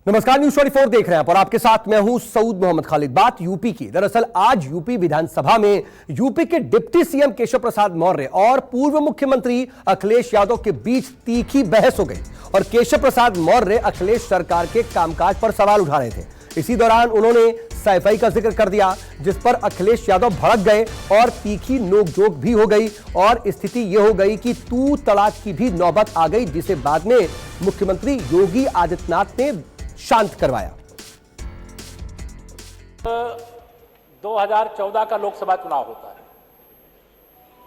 नमस्कार, न्यूज़ 24 देख रहे हैं और आपके साथ मैं हूं सऊद मोहम्मद खालिद। बात यूपी की। दरअसल आज यूपी विधानसभा में यूपी के डिप्टी सीएम केशव प्रसाद मौर्य और पूर्व मुख्यमंत्री अखिलेश यादव के बीच तीखी बहस हो गई और केशव प्रसाद मौर्य अखिलेश सरकार के कामकाज पर सवाल उठा रहे थे। इसी दौरान उन्होंने सैफई का जिक्र कर दिया, जिस पर अखिलेश यादव भड़क गए और तीखी नोकझोंक भी हो गई और स्थिति यह हो गई कि तू तड़ाक की भी नौबत आ गई, जिसे बाद में मुख्यमंत्री योगी आदित्यनाथ ने शांत करवाया। 2014 का लोकसभा चुनाव होता है।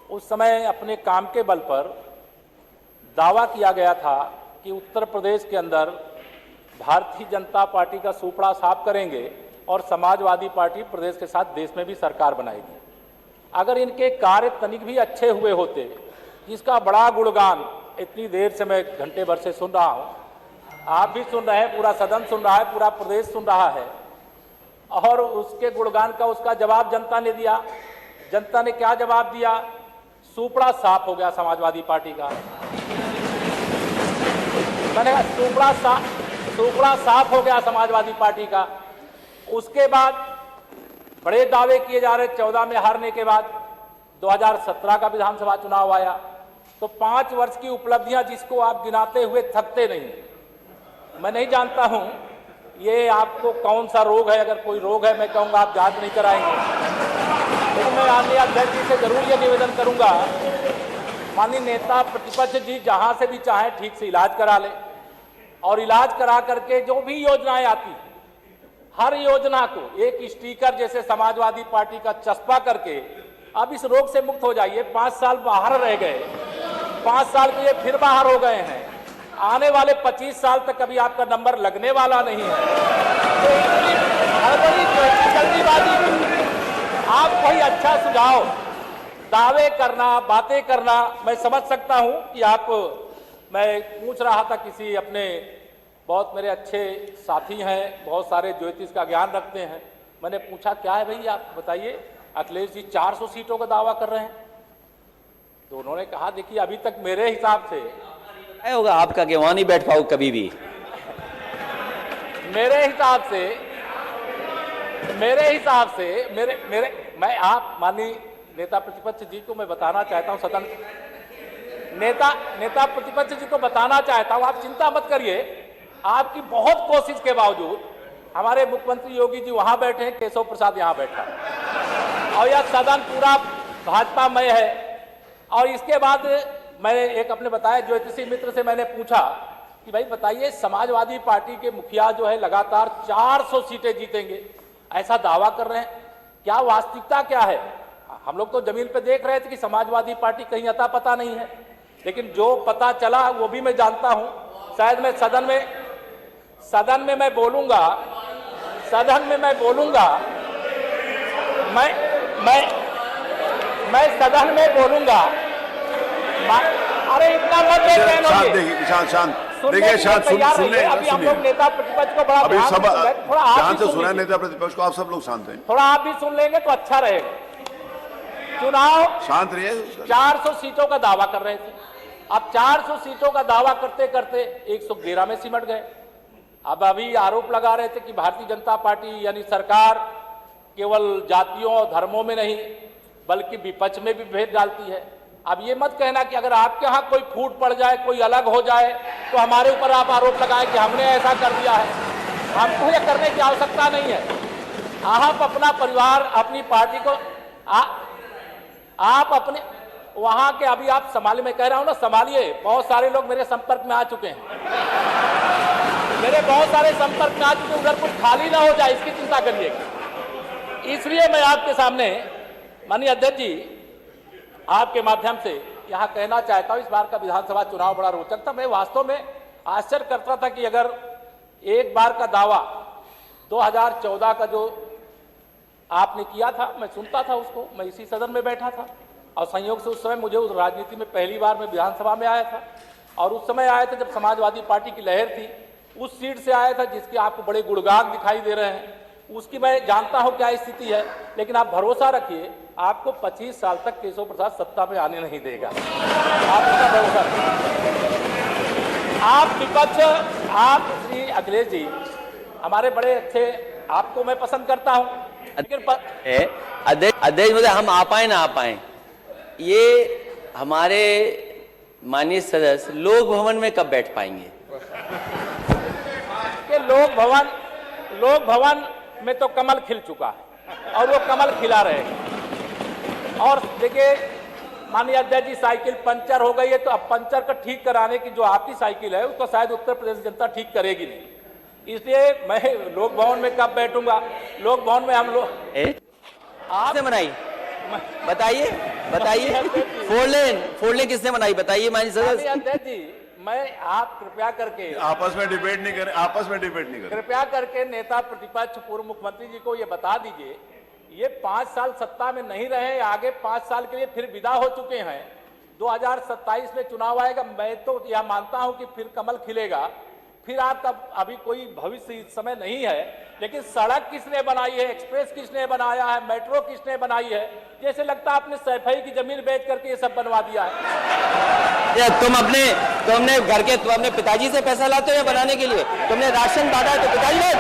उस समय अपने काम के बल पर दावा किया गया था कि उत्तर प्रदेश के अंदर भारतीय जनता पार्टी का सुपड़ा साफ करेंगे और समाजवादी पार्टी प्रदेश के साथ देश में भी सरकार बनाएगी। अगर इनके कार्य तनिक भी अच्छे हुए होते, जिसका बड़ा गुणगान इतनी देर से मैं घंटे भर से सुन रहा हूं, आप भी सुन रहे हैं, पूरा सदन सुन रहा है, पूरा प्रदेश सुन रहा है, और उसके गुणगान का उसका जवाब जनता ने दिया। जनता ने क्या जवाब दिया? सुपड़ा साफ हो गया समाजवादी पार्टी का। मैंने कहा सुपड़ा साफ हो गया समाजवादी पार्टी का। उसके बाद बड़े दावे किए जा रहे। 14 में हारने के बाद 2017 का विधानसभा चुनाव आया तो 5 वर्ष की उपलब्धियां जिसको आप गिनाते हुए थकते नहीं। मैं नहीं जानता हूं ये आपको कौन सा रोग है। अगर कोई रोग है मैं कहूंगा आप जांच नहीं कराएंगे। लेकिन मैं माननीय अध्यक्ष जी से जरूर ये निवेदन करूंगा, माननीय नेता प्रतिपक्ष जी जहां से भी चाहे ठीक से इलाज करा ले, और इलाज करा करके जो भी योजनाएं आती हर योजना को एक स्टिकर जैसे समाजवादी पार्टी का चस्पा करके अब इस रोग से मुक्त हो जाइए। 5 साल बाहर रह गए, 5 साल के लिए फिर बाहर हो गए हैं। आने वाले 25 साल तक कभी आपका नंबर लगने वाला नहीं है। तो हड़बड़ी जल्दीबाजी, आप कोई अच्छा सुझाव, दावे करना, बातें करना मैं समझ सकता हूं कि आप, मैं पूछ रहा था किसी अपने बहुत मेरे अच्छे साथी हैं, बहुत सारे ज्योतिष का ज्ञान रखते हैं, मैंने पूछा क्या है भाई आप बताइए, अखिलेश जी 400 सीटों का दावा कर रहे हैं। तो उन्होंने कहा देखिए अभी तक मेरे हिसाब से होगा आपका कि वहां नहीं बैठ पाओ कभी भी। मेरे हिसाब से मैं आप माननीय नेता प्रतिपक्ष जी को मैं बताना चाहता हूं, सदन नेता प्रतिपक्ष जी को बताना चाहता हूं, आप चिंता मत करिए। आपकी बहुत कोशिश के बावजूद हमारे मुख्यमंत्री योगी जी वहां बैठे हैं, केशव प्रसाद यहां बैठा है और यह सदन पूरा भाजपामय है। और इसके बाद मैं एक अपने बताया ज्योतिषी मित्र से मैंने पूछा कि भाई बताइए समाजवादी पार्टी के मुखिया जो है लगातार 400 सीटें जीतेंगे, ऐसा दावा कर रहे हैं, क्या वास्तविकता क्या है? हम लोग तो जमीन पे देख रहे थे कि समाजवादी पार्टी कहीं अता पता नहीं है, लेकिन जो पता चला वो भी मैं जानता हूं। शायद मैं सदन में मैं बोलूंगा मैं सदन में बोलूंगा। अरे इतना मत देखिए शांत सुनिए। अभी हम लोग नेता प्रतिपक्ष को बड़ा अभी सब थोड़ा ध्यान से सुना नेता प्रतिपक्ष को, आप सब लोग शांत हैं। थोड़ा आप भी सुन लेंगे तो अच्छा रहेगा। चुनाव शांत रहिए। 400 सीटों का दावा कर रहे थे, अब 400 सीटों का दावा करते करते 111 में सिमट गए। अब अभी आरोप लगा रहे थे कि भारतीय जनता पार्टी यानी सरकार केवल जातियों और धर्मों में नहीं बल्कि विपक्ष में भी भेद डालती है। अब ये मत कहना कि अगर आपके यहाँ कोई फूट पड़ जाए, कोई अलग हो जाए तो हमारे ऊपर आप आरोप लगाए कि हमने ऐसा कर दिया है। हमको ये करने की आवश्यकता नहीं है। आप अपना परिवार, अपनी पार्टी को आप अपने वहां के अभी आप संभालिए, मैं कह रहा हूं ना संभालिए। बहुत सारे लोग मेरे संपर्क में आ चुके हैं, उधर कुछ खाली ना हो जाए इसकी चिंता करिएगा। इसलिए मैं आपके सामने माननीय अध्यक्ष जी आपके माध्यम से यहां कहना चाहता हूं, इस बार का विधानसभा चुनाव बड़ा रोचक था। मैं वास्तव में आश्चर्य करता था कि अगर एक बार का दावा 2014 का जो आपने किया था, मैं सुनता था उसको, मैं इसी सदन में बैठा था और संयोग से उस समय मुझे उस राजनीति में पहली बार मैं विधानसभा में आया था और उस समय आया था जब समाजवादी पार्टी की लहर थी। उस सीट से आया था जिसके आपको बड़े गुणगान दिखाई दे रहे हैं, उसकी मैं जानता हूं क्या स्थिति है। लेकिन आप भरोसा रखिए, आपको 25 साल तक केशव प्रसाद सत्ता में आने नहीं देगा। आप इसका भरोसा रखिए। आप विपक्ष, आप श्री अखिलेश जी हमारे बड़े अच्छे, आपको मैं पसंद करता हूं, लेकिन अध्यक्ष मुझे हम आ पाए ना आ पाए, ये हमारे माननीय सदस्य लोक भवन में कब बैठ पाएंगे? कि लोक भवन में तो कमल खिल चुका है और वो कमल खिला रहेगा। और देखिए माननीय अध्यक्ष जी, साइकिल पंचर हो गई है तो अब पंचर का ठीक कराने की जो आपकी साइकिल है उसको शायद उत्तर प्रदेश जनता ठीक करेगी नहीं, इसलिए मैं लोक भवन में कब बैठूंगा? लोक भवन में हम लोग आपने बनाई, बताइए बताइए। फोर लेन किसने बनाई बताइए माननीय सदस्य। अध्यक्ष जी, मैं आप कृपया करके आपस में डिबेट नहीं करें, कृपया करके नेता प्रतिपक्ष पूर्व मुख्यमंत्री जी को ये बता दीजिए, ये 5 साल सत्ता में नहीं रहे, आगे 5 साल के लिए फिर विदा हो चुके हैं। 2027 में चुनाव आएगा, मैं तो यह मानता हूं कि फिर कमल खिलेगा, फिर आपका अभी कोई भविष्य इस समय नहीं है, लेकिन सड़क किसने बनाई है, एक्सप्रेस किसने बनाया है, मेट्रो किसने बनाई है? जैसे लगता है आपने सैफई की जमीन बेच करके ये सब बनवा दिया है। तुमने घर के, तुम अपने पिताजी से पैसा लाते हो या बनाने के लिए? तुमने राशन बांटा है तो पिताजी ने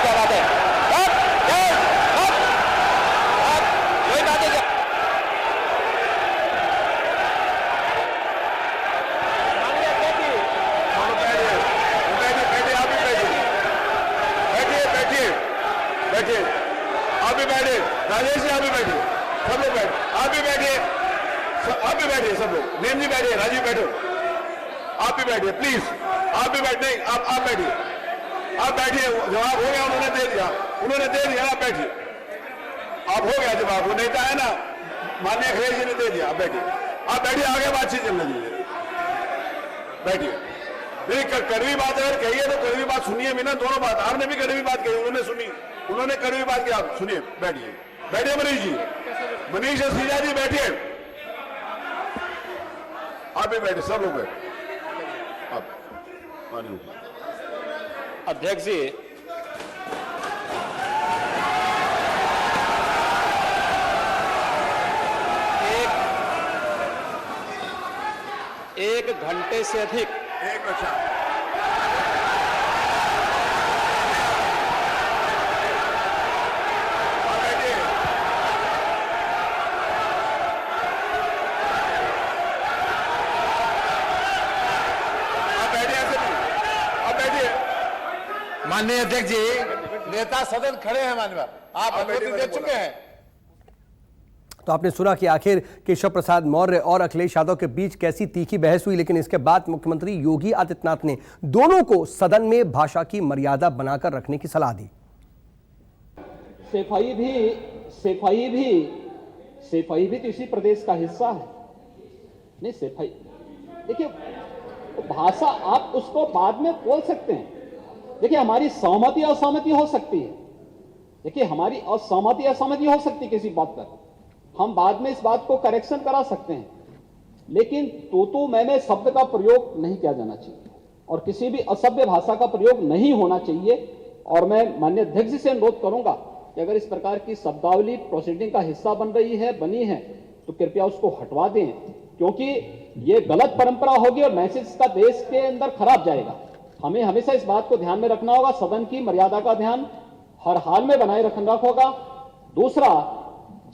क्या बात है? कोई बात है क्या? बैठिए, आप भी बैठिए, राजेश जी आप भी बैठिए, सब लोग बैठे, आप भी बैठिए, आप भी बैठिए, सब लोग, नेम जी बैठिए, राजीव बैठो, आप भी बैठिए प्लीज, आप भी बैठे, आप बैठिए, आप बैठिए, जवाब हो गया, उन्होंने दे दिया, आप बैठिए, आप हो गया जवाब, वो नेता है ना माननीय अखिलेश जी ने दे दिया, आप बैठिए, आगे बातचीत चलने दीजिए, बैठिए। नहीं कड़वी बात अगर कही है तो कड़वी बात सुनिए भी ना, दोनों बात, आपने भी कड़वी बात कही, उन्होंने सुनी, उन्होंने कड़वी बात की, आप सुनिए, बैठिए मनीष जी, मनीष सिंहा जी बैठिए, आप भी बैठे, सब लोग बैठे, आप अध्यक्ष जी, एक घंटे से अधिक माननीय अध्यक्ष जी, नेता सदन खड़े हैं, माननीय आप अनुमति दे चुके हैं। तो आपने सुना कि आखिर केशव प्रसाद मौर्य और अखिलेश यादव के बीच कैसी तीखी बहस हुई, लेकिन इसके बाद मुख्यमंत्री योगी आदित्यनाथ ने दोनों को सदन में भाषा की मर्यादा बनाकर रखने की सलाह दी। सेफई भी तो इसी प्रदेश का हिस्सा है। नहीं, सेफई देखिए, भाषा आप उसको बाद में बोल सकते हैं। देखिए, हमारी सहमति असहमति हो सकती है, देखिए हमारी असहमति असहमति हो सकती है किसी बात पर, हम बाद में इस बात को करेक्शन करा सकते हैं, लेकिन तो मैंने शब्द का प्रयोग नहीं किया जाना चाहिए और किसी भी असभ्य भाषा का प्रयोग नहीं होना चाहिए। और मैं माननीय अध्यक्ष जी से अनुरोध करूंगा कि अगर इस प्रकार की शब्दावली प्रोसीडिंग का हिस्सा बनी है तो कृपया उसको हटवा दें, क्योंकि ये गलत परंपरा होगी और मैसेज का देश के अंदर खराब जाएगा। हमें हमेशा इस बात को ध्यान में रखना होगा, सदन की मर्यादा का ध्यान हर हाल में बनाए रखना होगा। दूसरा,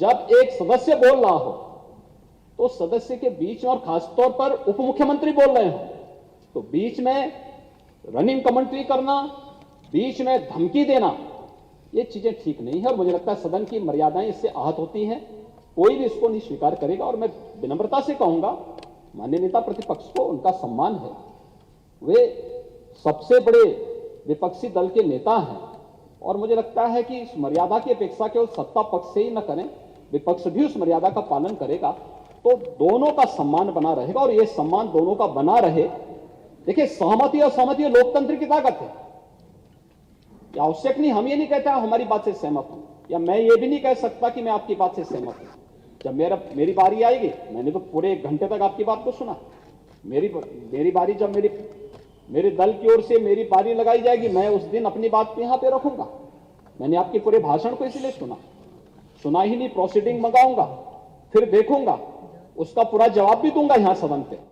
जब एक सदस्य बोल रहा हो तो सदस्य के बीच में, और खासतौर पर उप मुख्यमंत्री बोल रहे हो, तो बीच में रनिंग कमेंट्री करना, बीच में धमकी देना, ये चीजें ठीक नहीं है और मुझे लगता है सदन की मर्यादाएं इससे आहत होती हैं। कोई भी इसको नहीं स्वीकार करेगा और मैं विनम्रता से कहूंगा, माननीय नेता प्रतिपक्ष को उनका सम्मान है, वे सबसे बड़े विपक्षी दल के नेता हैं और मुझे लगता है कि इस मर्यादा की अपेक्षा केवल सत्ता पक्ष से ही न करें, विपक्ष भी उस मर्यादा का पालन करेगा तो दोनों का सम्मान बना रहेगा और ये सम्मान दोनों का बना रहे। देखिए, सहमति और सहमति लोकतंत्र की ताकत है, या आवश्यक नहीं, हम ये नहीं कहते हमारी बात से सहमत हूं, या मैं ये भी नहीं कह सकता कि मैं आपकी बात से सहमत हूं। जब मेरी बारी आएगी, मैंने तो पूरे 1 घंटे तक आपकी बात को सुना, मेरी बारी जब मेरे दल की ओर से मेरी बारी लगाई जाएगी, मैं उस दिन अपनी बात यहां पे रखूंगा। मैंने आपके पूरे भाषण को इसलिए सुना ही नहीं, प्रोसीडिंग मंगाऊंगा, फिर देखूंगा, उसका पूरा जवाब भी दूंगा यहां सदन पे।